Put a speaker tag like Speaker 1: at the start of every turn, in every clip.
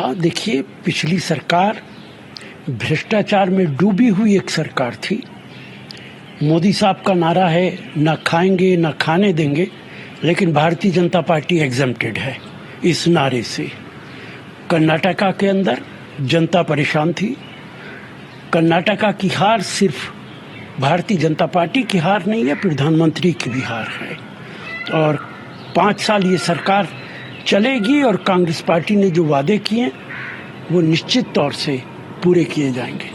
Speaker 1: हाँ, देखिए, पिछली सरकार भ्रष्टाचार में डूबी हुई एक सरकार थी। मोदी साहब का नारा है न खाएंगे न खाने देंगे, लेकिन भारतीय जनता पार्टी एग्जम्प्टेड है इस नारे से। कर्नाटका के अंदर जनता परेशान थी। कर्नाटका की हार सिर्फ भारतीय जनता पार्टी की हार नहीं है, प्रधानमंत्री की भी हार है। और 5 साल ये सरकार चलेगी और कांग्रेस पार्टी ने जो वादे किए वो निश्चित तौर से पूरे किए जाएंगे।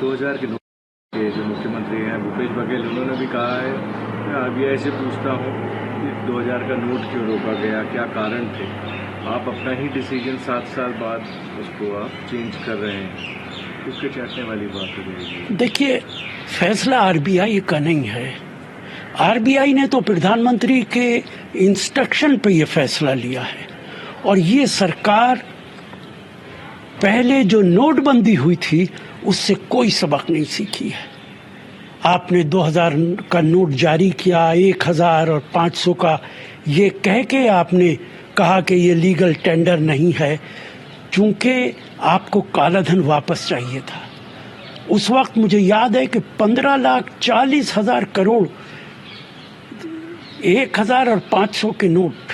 Speaker 2: 2000 के जो मुख्यमंत्री हैं भूपेश बघेल, उन्होंने भी कहा है, मैं आरबीआई से पूछता हूँ कि 2000 का नोट क्यों रोका गया, क्या कारण थे। आप अपना ही डिसीजन 7 साल बाद उसको आप चेंज कर रहे हैं, उसके चाटने वाली बात है।
Speaker 1: देखिए, फैसला आरबीआई का नहीं है। आरबीआई ने तो प्रधानमंत्री के इंस्ट्रक्शन पे ये फैसला लिया है। और ये सरकार पहले जो नोटबंदी हुई थी उससे कोई सबक नहीं सीखी है। आपने 2000 का नोट जारी किया, 1000 और 500 का, ये कह के आपने कहा कि ये लीगल टेंडर नहीं है, चूंकि आपको कालाधन वापस चाहिए था। उस वक्त मुझे याद है कि 15,40,000 करोड़ 1000 और 500 के नोट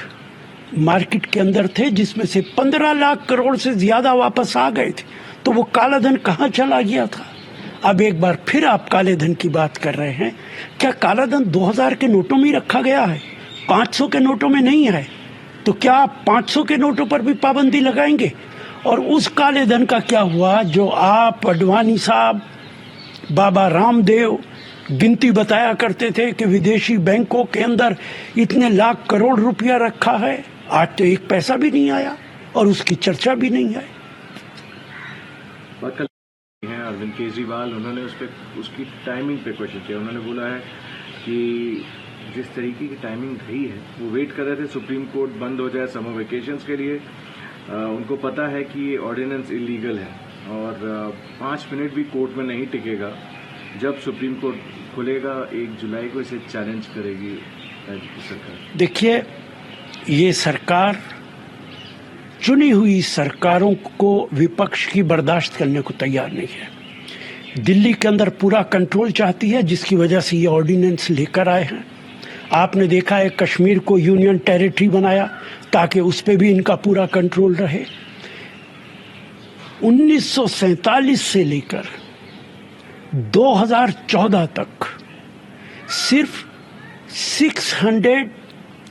Speaker 1: मार्केट के अंदर थे, जिसमें से 15 लाख करोड़ से ज्यादा वापस आ गए थे। तो वो कालाधन कहाँ चला गया था? अब एक बार फिर आप काले धन की बात कर रहे हैं। क्या कालाधन 2000 के नोटों में रखा गया है, 500 के नोटों में नहीं है? तो क्या आप 500 के नोटों पर भी पाबंदी लगाएंगे? और उस काले धन का क्या हुआ जो आप, अडवाणी साहब, बाबा रामदेव गिनती बताया करते थे कि विदेशी बैंकों के अंदर इतने लाख करोड़ रुपया रखा है? आज तो एक पैसा भी नहीं आया और उसकी चर्चा भी नहीं है।
Speaker 2: अरविंद केजरीवाल, उन्होंने उसकी टाइमिंग पे क्वेश्चन किया। उन्होंने बोला है कि जिस तरीके की टाइमिंग रही है, वो वेट कर रहे थे सुप्रीम कोर्ट बंद हो जाए समर वेकेशंस के लिए। उनको पता है कि ये ऑर्डिनेंस इलीगल है और 5 मिनट भी कोर्ट में नहीं टिकेगा। जब सुप्रीम कोर्ट खुलेगा 1 जुलाई को इसे चैलेंज करेगी राज्य की सरकार।
Speaker 1: देखिए, ये सरकार चुनी हुई सरकारों को विपक्ष की बर्दाश्त करने को तैयार नहीं है। दिल्ली के अंदर पूरा कंट्रोल चाहती है, जिसकी वजह से ये ऑर्डिनेंस लेकर आए हैं। आपने देखा है कश्मीर को यूनियन टेरिटरी बनाया ताकि उस पे भी इनका पूरा कंट्रोल रहे। 1947 से लेकर 2014 तक सिर्फ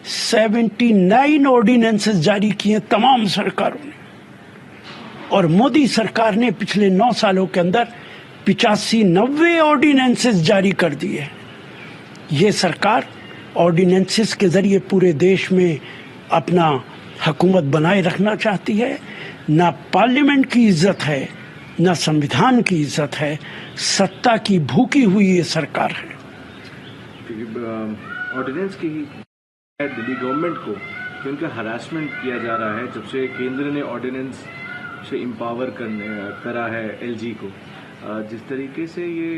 Speaker 1: 679 ऑर्डिनेंसेस जारी किए तमाम सरकारों ने, और मोदी सरकार ने पिछले 9 सालों के अंदर 85-90 ऑर्डिनेंसेस जारी कर दिए। ये सरकार ऑर्डिनेंसेस के जरिए पूरे देश में अपना हुकूमत बनाए रखना चाहती है। ना पार्लियामेंट की इज्जत है, ना संविधान की इज्जत है, सत्ता की भूखी हुई ये सरकार है।
Speaker 2: ऑर्डिनेंस की दिल्ली गवर्नमेंट को कि उनका हरासमेंट किया जा रहा है जब से केंद्र ने ऑर्डिनेंस से एम्पावर करा है एलजी को। जिस तरीके से ये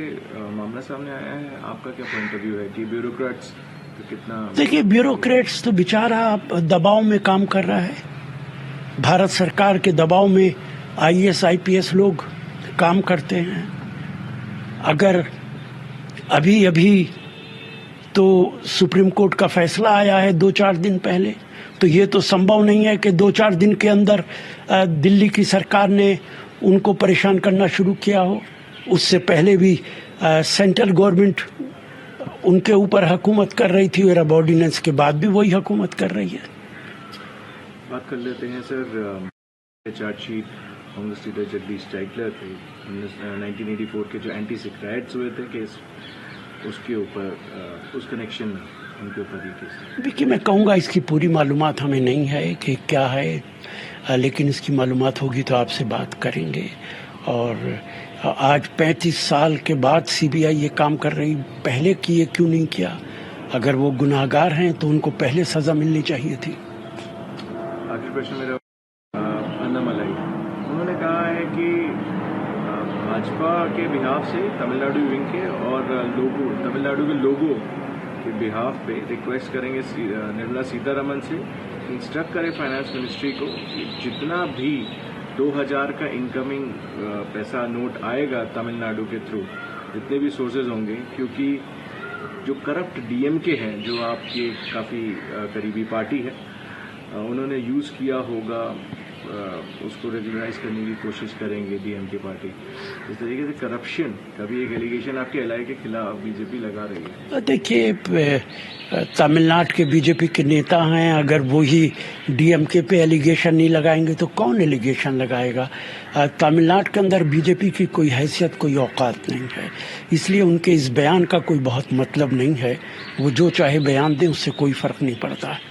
Speaker 2: मामला सामने आया है, आपका क्या पॉइंट ऑफ व्यू है कि ब्यूरोक्रेट्स तो कितना? देखिए,
Speaker 1: ब्यूरोक्रेट्स तो बेचारा दबाव में काम कर रहा है। भारत सरकार के दबाव में आईएएस आईपीएस लोग काम करते हैं। अगर अभी तो सुप्रीम कोर्ट का फैसला आया है 2-4 दिन पहले, तो ये तो संभव नहीं है कि 2-4 दिन के अंदर दिल्ली की सरकार ने उनको परेशान करना शुरू किया हो। उससे पहले भी सेंट्रल गवर्नमेंट उनके ऊपर हुकूमत कर रही थी और अब ऑर्डिनेंस के बाद भी वही हुकूमत कर रही है।
Speaker 2: बात कर लेते हैं sir, chargesheet Congress leader Jagdish Tytler थे 1984 के जो एंटी सिख राइट्स हुए थे केस, उसके ऊपर उस कनेक्शन में उनके ऊपर ये केस।
Speaker 1: देखिए, मैं कहूँगा इसकी पूरी मालूमात हमें नहीं है कि क्या है, लेकिन इसकी मालूमात होगी तो आपसे बात करेंगे। और आज 35 साल के बाद सीबीआई ये काम कर रही, पहले किए क्यों नहीं किया? अगर वो गुनाहगार हैं तो उनको पहले सजा मिलनी चाहिए थी।
Speaker 2: आखिरी प्रश्न मेरा अन्नामलाई, उन्होंने कहा है कि भाजपा के बिहाफ से तमिलनाडु विंग के और तमिलनाडु के लोगों के बिहाफ पे रिक्वेस्ट करेंगे निर्मला सीतारमण से इंस्ट्रक्ट करें फाइनेंस मिनिस्ट्री को कि जितना भी 2000 का इनकमिंग पैसा नोट आएगा तमिलनाडु के थ्रू, जितने भी सोर्सेज होंगे, क्योंकि जो करप्ट डीएमके हैं, जो आपकी काफ़ी करीबी पार्टी है, उन्होंने यूज़ किया होगा, उसको रेगुलराइज करने की कोशिश करेंगे डीएमके पार्टी। इस तरीके से करप्शन का भी एक एलिगेशन आपके एलआई के खिलाफ बीजेपी लगा रही है।
Speaker 1: देखिए, तमिलनाडु के बीजेपी के नेता हैं, अगर वो ही डीएमके पे एलिगेशन नहीं लगाएंगे तो कौन एलिगेशन लगाएगा? तमिलनाडु के अंदर बीजेपी की कोई हैसियत, कोई औकात नहीं है, इसलिए उनके इस बयान का कोई बहुत मतलब नहीं है। वो जो चाहे बयान दें, उससे कोई फर्क नहीं पड़ता है।